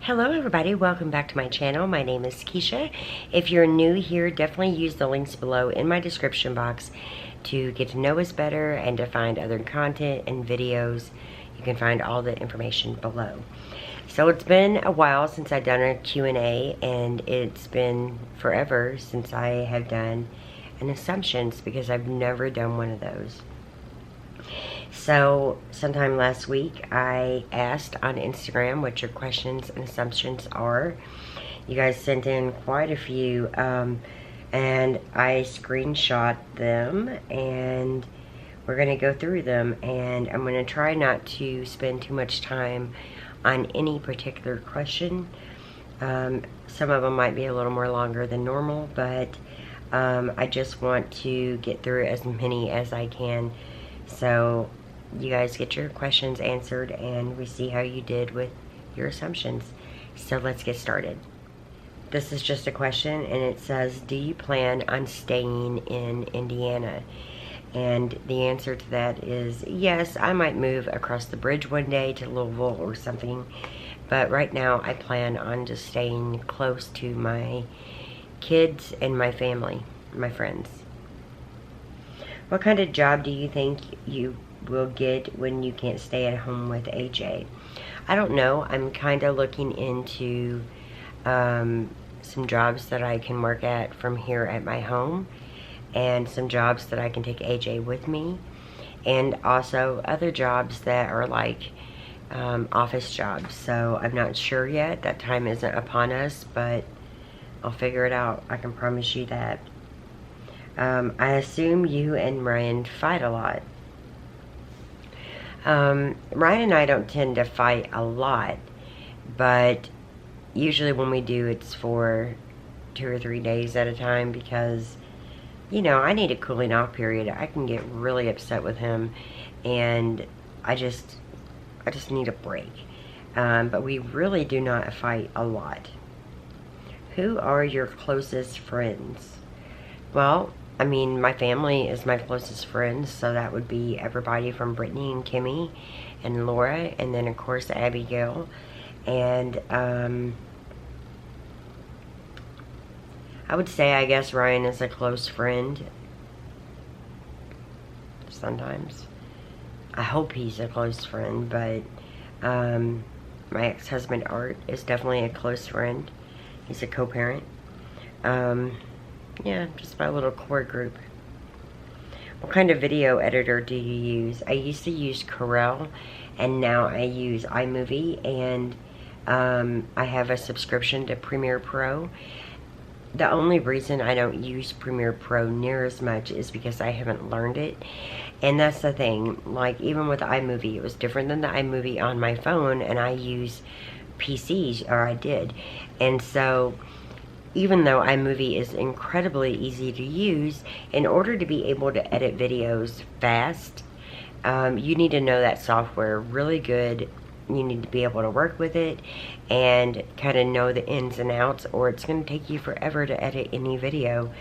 Hello everybody, welcome back to my channel. My name is Kisha. If you're new here, definitely use the links below in my description box to get to know us better and to find other content and videos. You can find all the information below. So it's been a while since I've done a Q&A, and it's been forever since I have done an assumptions, because I've never done one of those. So sometime last week I asked on Instagram what your questions and assumptions are. You guys sent in quite a few, and I screenshot them, and we're going to go through them, and I'm going to try not to spend too much time on any particular question. Some of them might be a little more longer than normal, but I just want to get through as many as I can, so you guys get your questions answered and we see how you did with your assumptions. So let's get started. This is just a question, and it says, do you plan on staying in Indiana? And the answer to that is yes. I might move across the bridge one day to Louisville or something, but right now I plan on just staying close to my kids and my family, my friends. What kind of job do you think you will get when you can't stay at home with AJ? I don't know. I'm kind of looking into some jobs that I can work at from here at my home, and some jobs that I can take AJ with me, and also other jobs that are like office jobs. So I'm not sure yet. That time isn't upon us, but I'll figure it out. I can promise you that. I assume you and Ryan fight a lot. Ryan and I don't tend to fight a lot, but usually when we do, it's for 2 or 3 days at a time, because, you know, I need a cooling off period. I can get really upset with him, and I just need a break. But we really do not fight a lot. Who are your closest friends? Well, I mean, my family is my closest friends, so that would be everybody from Brittany and Kimmy and Laura, and then of course Abigail. And I would say, I guess, Ryan is a close friend. Sometimes. I hope he's a close friend, but my ex-husband Art is definitely a close friend. He's a co-parent. Yeah, just my little core group. What kind of video editor do you use? I used to use Corel, and now I use iMovie, and I have a subscription to Premiere Pro. The only reason I don't use Premiere Pro near as much is because I haven't learned it. And that's the thing, like even with iMovie, it was different than the iMovie on my phone, and I use PCs, or I did. And so even though iMovie is incredibly easy to use, in order to be able to edit videos fast, you need to know that software really good. You need to be able to work with it and kind of know the ins and outs, or it's going to take you forever to edit any video.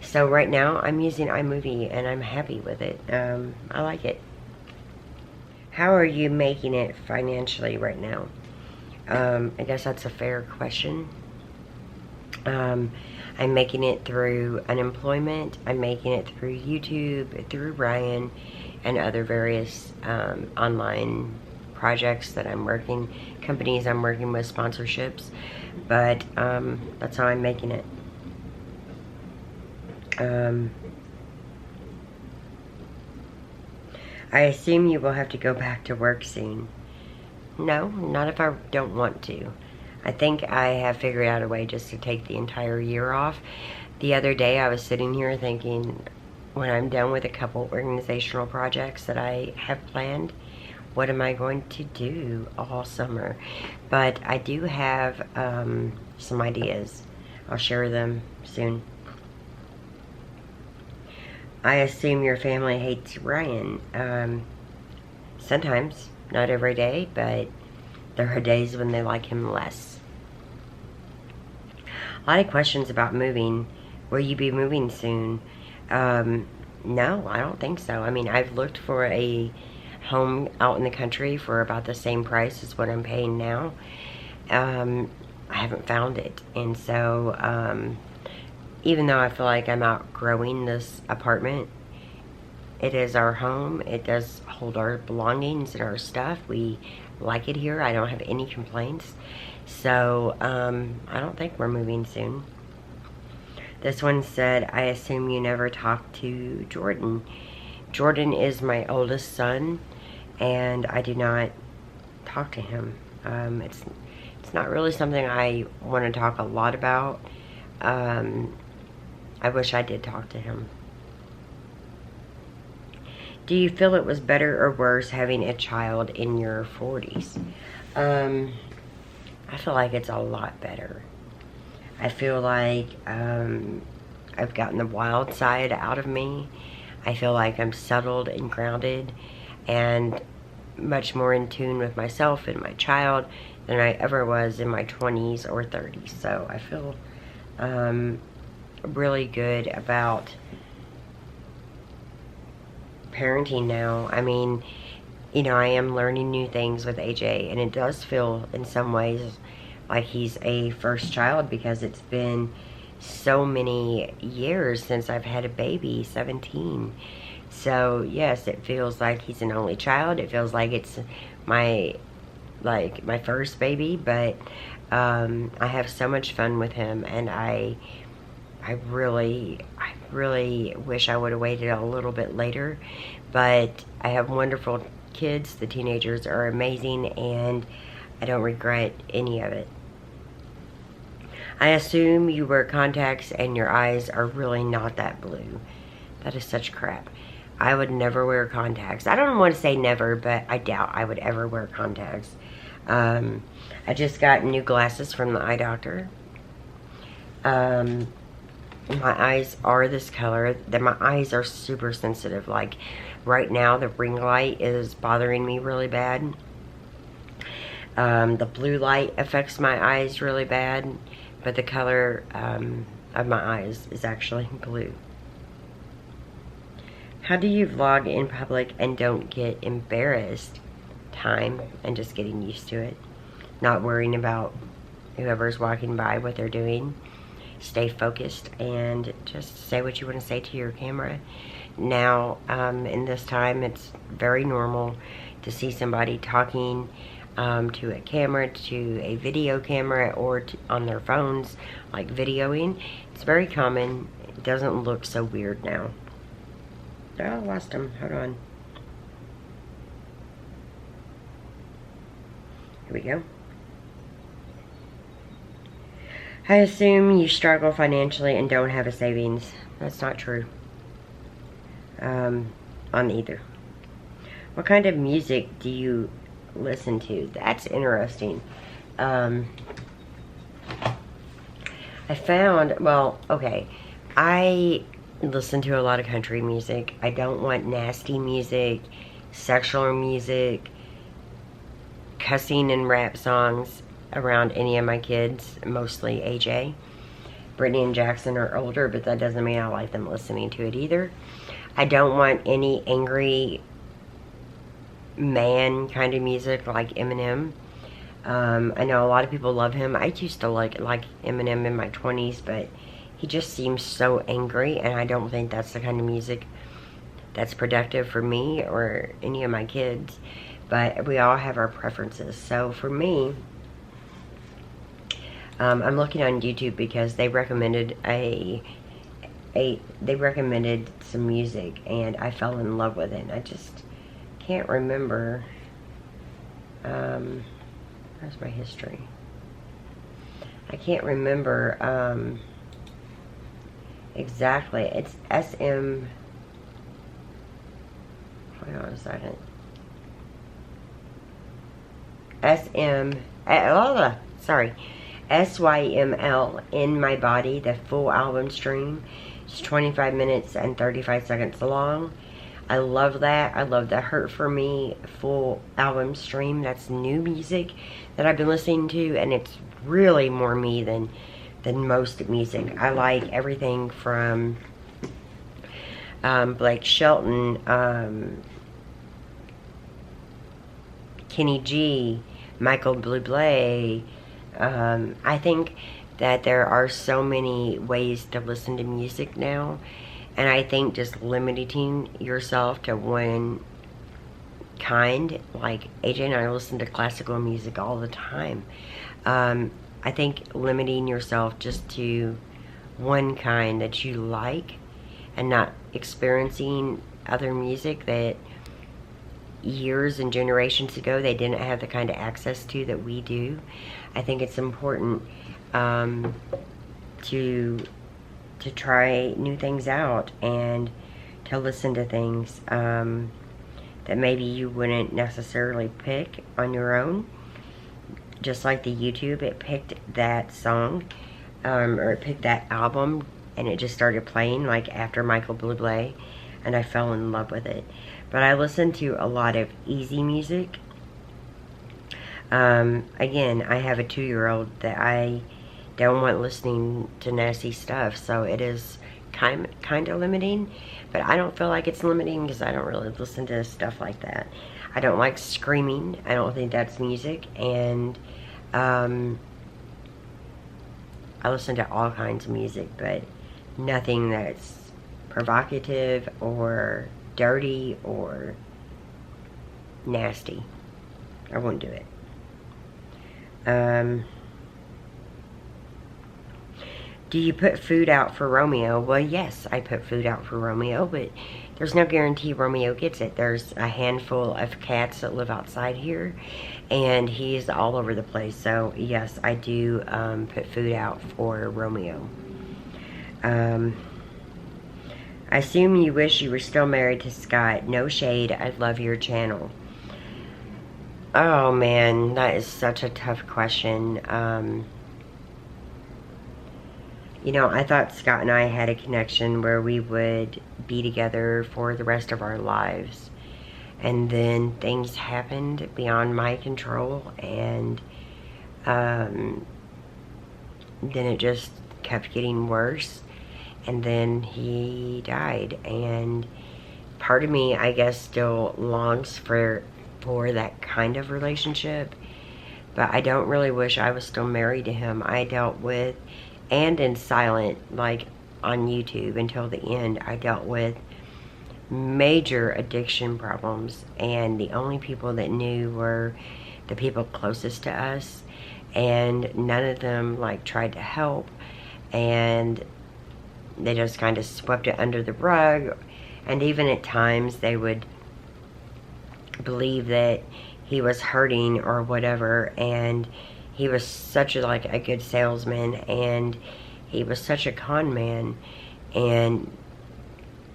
So right now I'm using iMovie, and I'm happy with it. I like it. How are you making it financially right now? I guess that's a fair question. I'm making it through unemployment. I'm making it through YouTube, through Ryan, and other various online projects that I'm working, companies I'm working with, sponsorships. But that's how I'm making it. I assume you will have to go back to work soon. No, not if I don't want to. I think I have figured out a way just to take the entire year off. The other day I was sitting here thinking, when I'm done with a couple organizational projects that I have planned, what am I going to do all summer? But I do have some ideas. I'll share them soon. I assume your family hates Ryan. Sometimes, not every day, but there are days when they like him less. A lot of questions about moving. Will you be moving soon? No, I don't think so. I mean, I've looked for a home out in the country for about the same price as what I'm paying now. I haven't found it. And so, even though I feel like I'm outgrowing this apartment, it is our home. It does hold our belongings and our stuff. We like it here. I don't have any complaints. So, I don't think we're moving soon. This one said, I assume you never talked to Jordan. Jordan is my oldest son, and I do not talk to him. It's not really something I want to talk a lot about. I wish I did talk to him. Do you feel it was better or worse having a child in your 40s? I feel like it's a lot better. I feel like I've gotten the wild side out of me. I feel like I'm settled and grounded and much more in tune with myself and my child than I ever was in my 20s or 30s. So I feel really good about parenting now. I mean, you know, I am learning new things with AJ, and it does feel in some ways like he's a first child because it's been so many years since I've had a baby, 17. So yes, it feels like he's an only child. It feels like it's my first baby, but I have so much fun with him, and I really wish I would have waited a little bit later, but I have wonderful kids. The teenagers are amazing, and I don't regret any of it. I assume you wear contacts and your eyes are really not that blue. That is such crap. I would never wear contacts. I don't want to say never, but I doubt I would ever wear contacts. I just got new glasses from the eye doctor. My eyes are this color. My eyes are super sensitive. Like right now, the ring light is bothering me really bad. The blue light affects my eyes really bad, but the color of my eyes is actually blue. How do you vlog in public and don't get embarrassed? Time and just getting used to it. Not worrying about whoever's walking by, what they're doing. Stay focused and just say what you want to say to your camera. Now, in this time, it's very normal to see somebody talking to a camera, to a video camera, or on their phones, like videoing. It's very common. It doesn't look so weird now. Oh, I lost him. Hold on. Here we go. I assume you struggle financially and don't have a savings. That's not true. On either. What kind of music do you listen to? That's interesting. I found, well, okay, I listen to a lot of country music. I don't want nasty music, sexual music, cussing and rap songs around any of my kids, mostly AJ. Brittany and Jackson are older, but that doesn't mean I like them listening to it either. I don't want any angry man kind of music like Eminem. I know a lot of people love him. I used to like Eminem in my 20s, but he just seems so angry, and I don't think that's the kind of music that's productive for me or any of my kids. But we all have our preferences. So for me, I'm looking on YouTube because they recommended they recommended some music, and I fell in love with it. And I just can't remember. Where's my history? I can't remember exactly. It's SM. Hold on a second. SYML, In My Body, the full album stream. It's 25 minutes and 35 seconds long. I love that. I love the Hurt For Me full album stream. That's new music that I've been listening to, and it's really more me than most music. I like everything from Blake Shelton, Kenny G, Michael Bublé, I think that there are so many ways to listen to music now, and I think just limiting yourself to one kind, like AJ and I listen to classical music all the time. I think limiting yourself just to one kind that you like and not experiencing other music that years and generations ago they didn't have the kind of access to that we do. I think it's important to try new things out and to listen to things that maybe you wouldn't necessarily pick on your own. Just like the YouTube, it picked that song, or it picked that album, and it just started playing like after Michael Bublé, and I fell in love with it. But I listen to a lot of easy music. Again, I have a 2-year-old that I don't want listening to nasty stuff, so it is kind of limiting, but I don't feel like it's limiting because I don't really listen to stuff like that. I don't like screaming. I don't think that's music, and I listen to all kinds of music, but nothing that's provocative or dirty or nasty. I won't do it. Do you put food out for Romeo? Well, yes, I put food out for Romeo, but there's no guarantee Romeo gets it. There's a handful of cats that live outside here, and he's all over the place. So, yes, I do put food out for Romeo. I assume you wish you were still married to Scott. No shade. I love your channel. Oh, man, that is such a tough question. You know, I thought Scott and I had a connection where we would be together for the rest of our lives. And then things happened beyond my control, and then it just kept getting worse. And then he died. And part of me, I guess, still longs for that kind of relationship. But I don't really wish I was still married to him. I dealt with, and in silent, like on YouTube until the end, I dealt with major addiction problems, and the only people that knew were the people closest to us, and none of them like tried to help, and they just kind of swept it under the rug. And even at times they would believe that he was hurting or whatever, and he was such a good salesman, and he was such a con man, and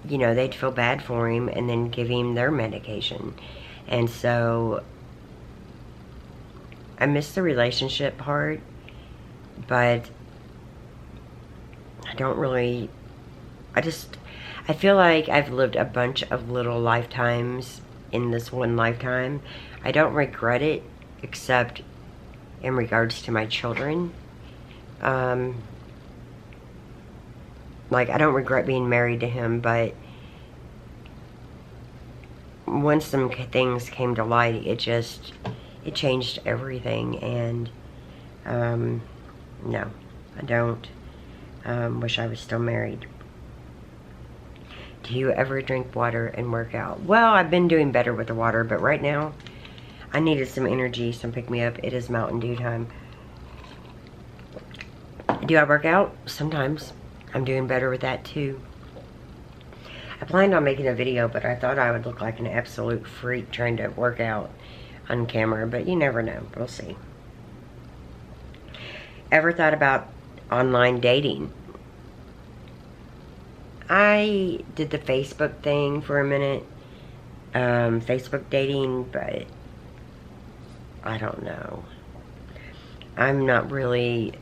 you know, they'd feel bad for him and then give him their medication. And so I miss the relationship part, but I don't really, I feel like I've lived a bunch of little lifetimes in this one lifetime. I don't regret it, except in regards to my children. Like, I don't regret being married to him, but once some things came to light, it changed everything. And no, I don't wish I was still married. Do you ever drink water and work out? Well, I've been doing better with the water, but right now I needed some energy, some pick-me-up. It is Mountain Dew time. Do I work out? Sometimes. I'm doing better with that too. I planned on making a video, but I thought I would look like an absolute freak trying to work out on camera, but you never know. We'll see. Ever thought about online dating? I did the Facebook thing for a minute. Facebook dating, but I don't know. I'm not really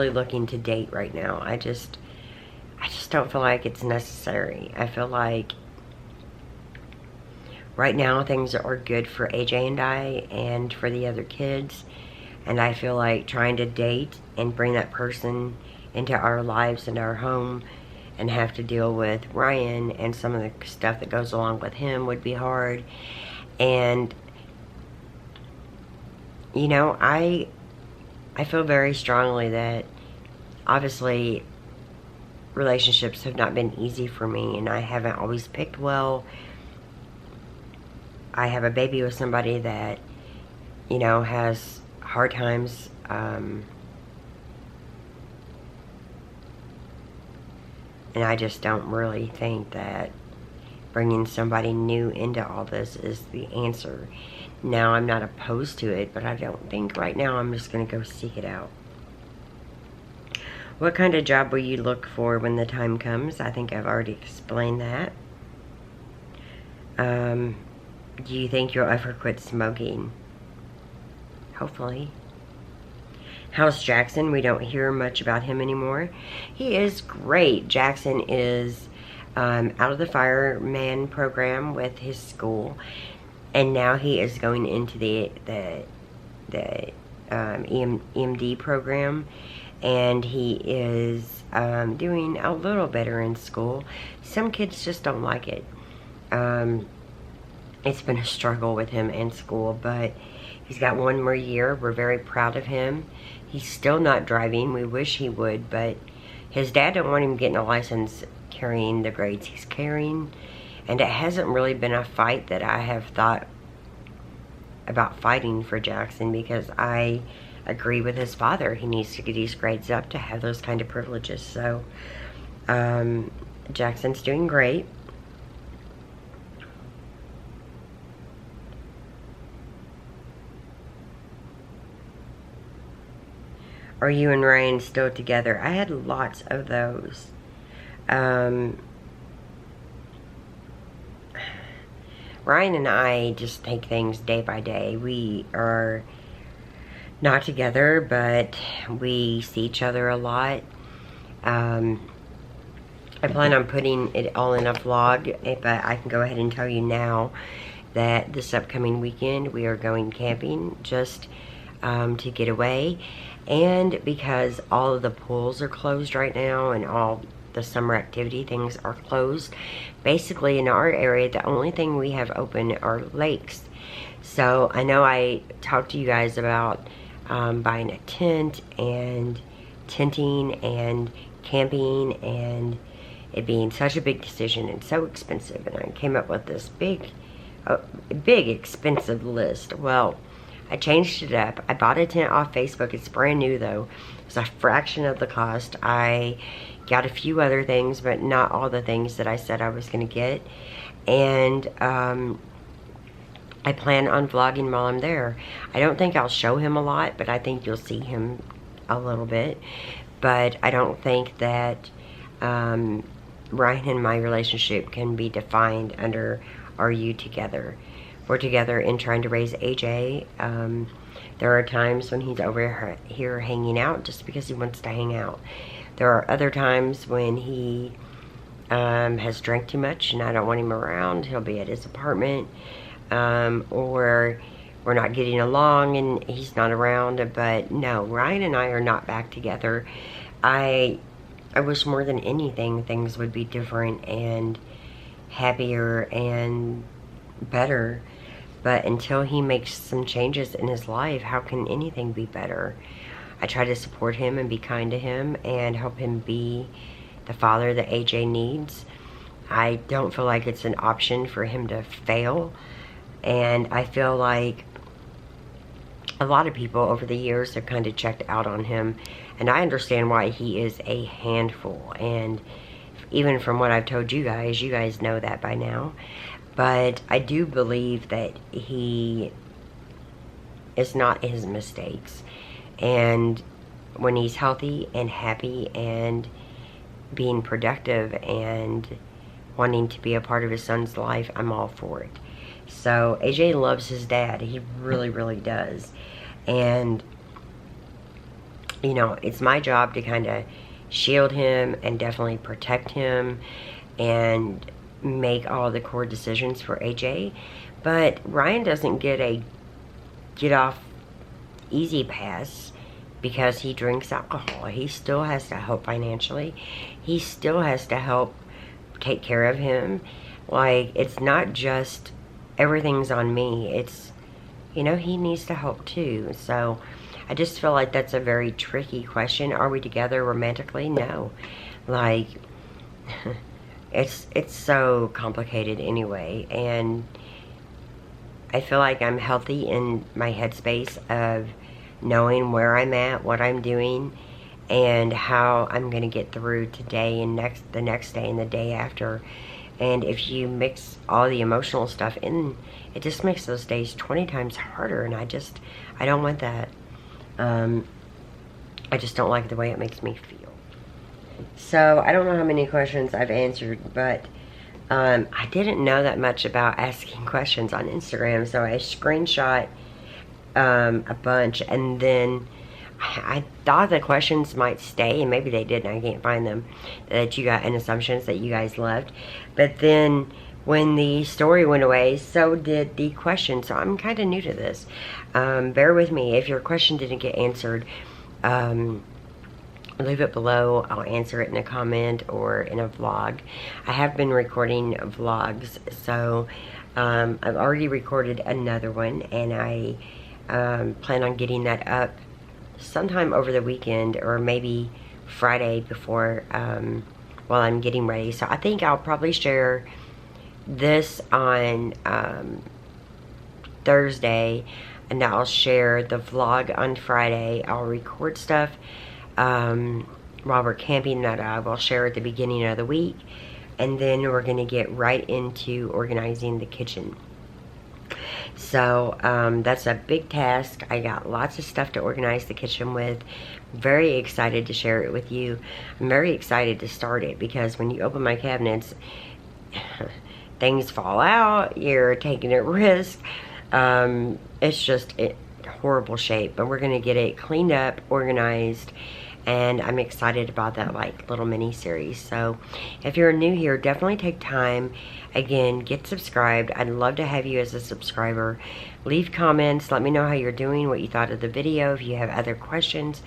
looking to date right now. I just don't feel like it's necessary. I feel like right now things are good for AJ and I and for the other kids, and I feel like trying to date and bring that person into our lives and our home and have to deal with Ryan and some of the stuff that goes along with him would be hard. And you know, I feel very strongly that obviously relationships have not been easy for me, and I haven't always picked well. I have a baby with somebody that, you know, has hard times. And I just don't really think that bringing somebody new into all this is the answer. Now, I'm not opposed to it, but I don't think right now I'm just going to go seek it out. What kind of job will you look for when the time comes? I think I've already explained that. Do you think you'll ever quit smoking? Hopefully. How's Jackson? We don't hear much about him anymore. He is great. Jackson is out of the fireman program with his school, and now he is going into the EMD program, and he is doing a little better in school. Some kids just don't like it. It's been a struggle with him in school, but he's got one more year. We're very proud of him. He's still not driving. We wish he would, but his dad don't want him getting a license carrying the grades he's carrying. And it hasn't really been a fight that I have thought about fighting for Jackson, because I agree with his father. He needs to get his grades up to have those kind of privileges. So Jackson's doing great. Are you and Ryan still together? I had lots of those. Ryan and I just take things day by day. We are not together, but we see each other a lot. I plan on putting it all in a vlog, but I can go ahead and tell you now that this upcoming weekend we are going camping just to get away. And because all of the pools are closed right now and all the summer activity things are closed, basically in our area the only thing we have open are lakes. So I know I talked to you guys about buying a tent and tenting and camping, and it being such a big decision and so expensive, and I came up with this big expensive list. Well, I changed it up. I bought a tent off Facebook. It's brand new though. It's a fraction of the cost. I got a few other things, but not all the things that I said I was going to get. And I plan on vlogging while I'm there. I don't think I'll show him a lot, but I think you'll see him a little bit. But I don't think that Ryan and my relationship can be defined under "Are you together?" We're together in trying to raise AJ. There are times when he's over here hanging out just because he wants to hang out. There are other times when he has drank too much and I don't want him around. He'll be at his apartment, or we're not getting along and he's not around. But no, Ryan and I are not back together. I wish more than anything things would be different and happier and better. But until he makes some changes in his life, how can anything be better? I try to support him and be kind to him and help him be the father that AJ needs. I don't feel like it's an option for him to fail. And I feel like a lot of people over the years have kind of checked out on him. And I understand why. He is a handful. And even from what I've told you guys know that by now. But I do believe that he is not his mistakes. And when he's healthy and happy and being productive and wanting to be a part of his son's life, I'm all for it. So AJ loves his dad. He really, really does. And, you know, it's my job to kind of shield him and definitely protect him and make all the core decisions for AJ. But Ryan doesn't get a get off easy pass because he drinks alcohol. He still has to help financially. He still has to help take care of him. Like, it's not just everything's on me. It's you know, he needs to help too. So I just feel like that's a very tricky question. Are we together romantically? No. Like, it's so complicated anyway, and I feel like I'm healthy in my headspace of knowing where I'm at, what I'm doing, and how I'm going to get through today and the next day and the day after. And if you mix all the emotional stuff in, it just makes those days 20 times harder, and I don't want that. I just don't like the way it makes me feel. So I don't know how many questions I've answered, but I didn't know that much about asking questions on Instagram, so I screenshot a bunch, and then I thought the questions might stay, and maybe they didn't. I can't find them, that you got, and assumptions that you guys left. But then when the story went away, so did the question. So I'm kind of new to this. Bear with me. If your question didn't get answered, leave it below. I'll answer it in a comment or in a vlog. I have been recording vlogs, so I've already recorded another one, and I plan on getting that up sometime over the weekend, or maybe Friday before, while I'm getting ready. So I think I'll probably share this on Thursday, and I'll share the vlog on Friday. I'll record stuff while we're camping that I will share at the beginning of the week, and then we're going to get right into organizing the kitchen. So that's a big task. I got lots of stuff to organize the kitchen with. Very excited to share it with you. I'm very excited to start it, because when you open my cabinets, things fall out. You're taking a risk. It's just horrible shape, but we're going to get it cleaned up, organized, and I'm excited about that, like, little mini series. So if you're new here, definitely take time. Again, get subscribed. I'd love to have you as a subscriber. Leave comments. Let me know how you're doing, what you thought of the video. If you have other questions,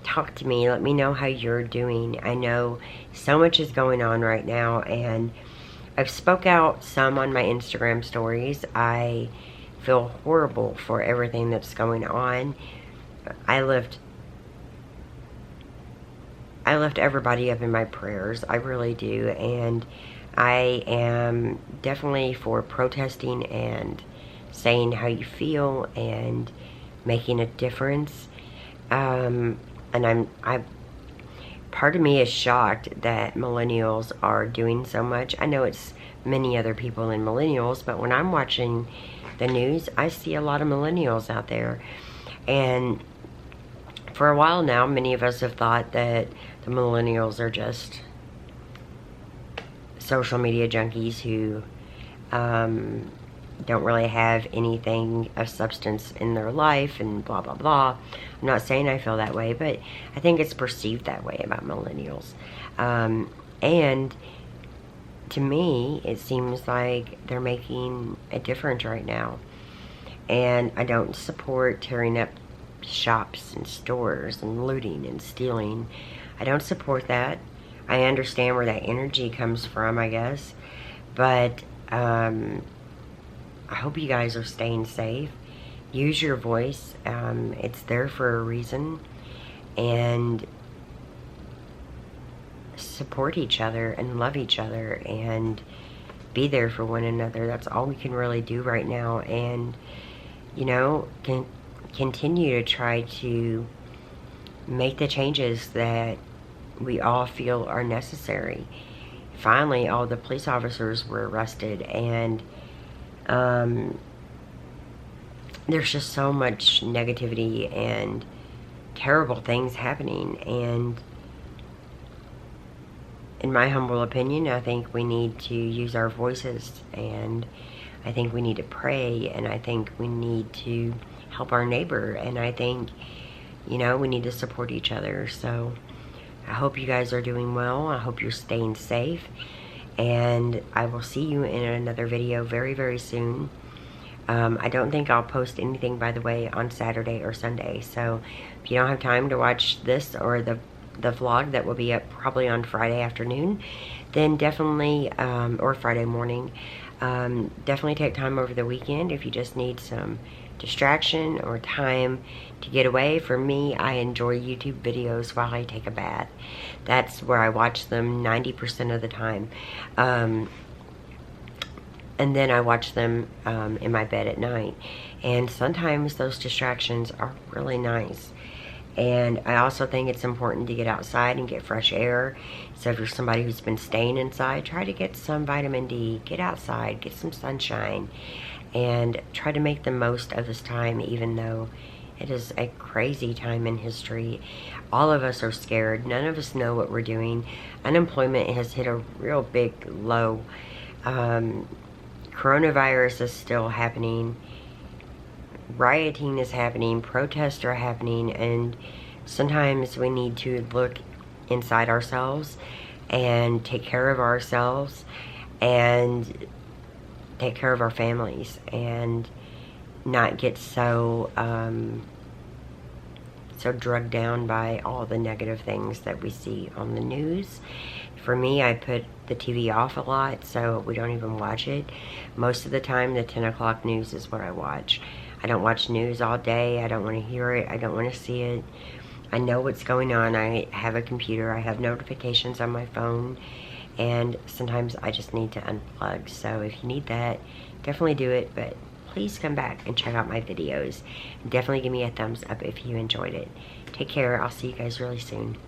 talk to me. Let me know how you're doing. I know so much is going on right now, and I've spoke out some on my Instagram stories. I feel horrible for everything that's going on. I lift everybody up in my prayers. I really do. And I am definitely for protesting and saying how you feel and making a difference. And part of me is shocked that millennials are doing so much. I know it's many other people than millennials, but when I'm watching the news, I see a lot of millennials out there. And for a while now, many of us have thought that the millennials are just social media junkies who don't really have anything of substance in their life, and blah blah blah. I'm not saying I feel that way, but I think it's perceived that way about millennials. And to me, it seems like they're making a difference right now. And I don't support tearing up shops and stores and looting and stealing. I don't support that. I understand where that energy comes from, I guess. But I hope you guys are staying safe. Use your voice. It's there for a reason. And support each other and love each other and be there for one another. That's all we can really do right now. And, you know, continue to try to make the changes that we all feel are necessary. Finally, all the police officers were arrested, and there's just so much negativity and terrible things happening. And in my humble opinion, I think we need to use our voices, and I think we need to pray, and I think we need to help our neighbor, and I think, you know, we need to support each other. So I hope you guys are doing well. I hope you're staying safe, and I will see you in another video very, very soon. I don't think I'll post anything, by the way, on Saturday or Sunday. So if you don't have time to watch this or the vlog that will be up probably on Friday afternoon, then definitely, or Friday morning, definitely take time over the weekend if you just need some distraction or time to get away. For me, I enjoy YouTube videos while I take a bath. That's where I watch them 90% of the time. And then I watch them in my bed at night. And sometimes those distractions are really nice. And I also think it's important to get outside and get fresh air. So if you're somebody who's been staying inside, try to get some vitamin D. Get outside, get some sunshine, and try to make the most of this time, even though it is a crazy time in history. All of us are scared. None of us know what we're doing. Unemployment has hit a real big low. Coronavirus is still happening. Rioting is happening. Protests are happening. And sometimes we need to look inside ourselves and take care of ourselves and take care of our families and not get so drugged down by all the negative things that we see on the news. For me, I put the TV off a lot, so we don't even watch it. Most of the time, the 10 o'clock news is what I watch. I don't watch news all day. I don't want to hear it. I don't want to see it. I know what's going on. I have a computer. I have notifications on my phone. And sometimes I just need to unplug. So if you need that, definitely do it. But please come back and check out my videos. Definitely give me a thumbs up if you enjoyed it. Take care. I'll see you guys really soon.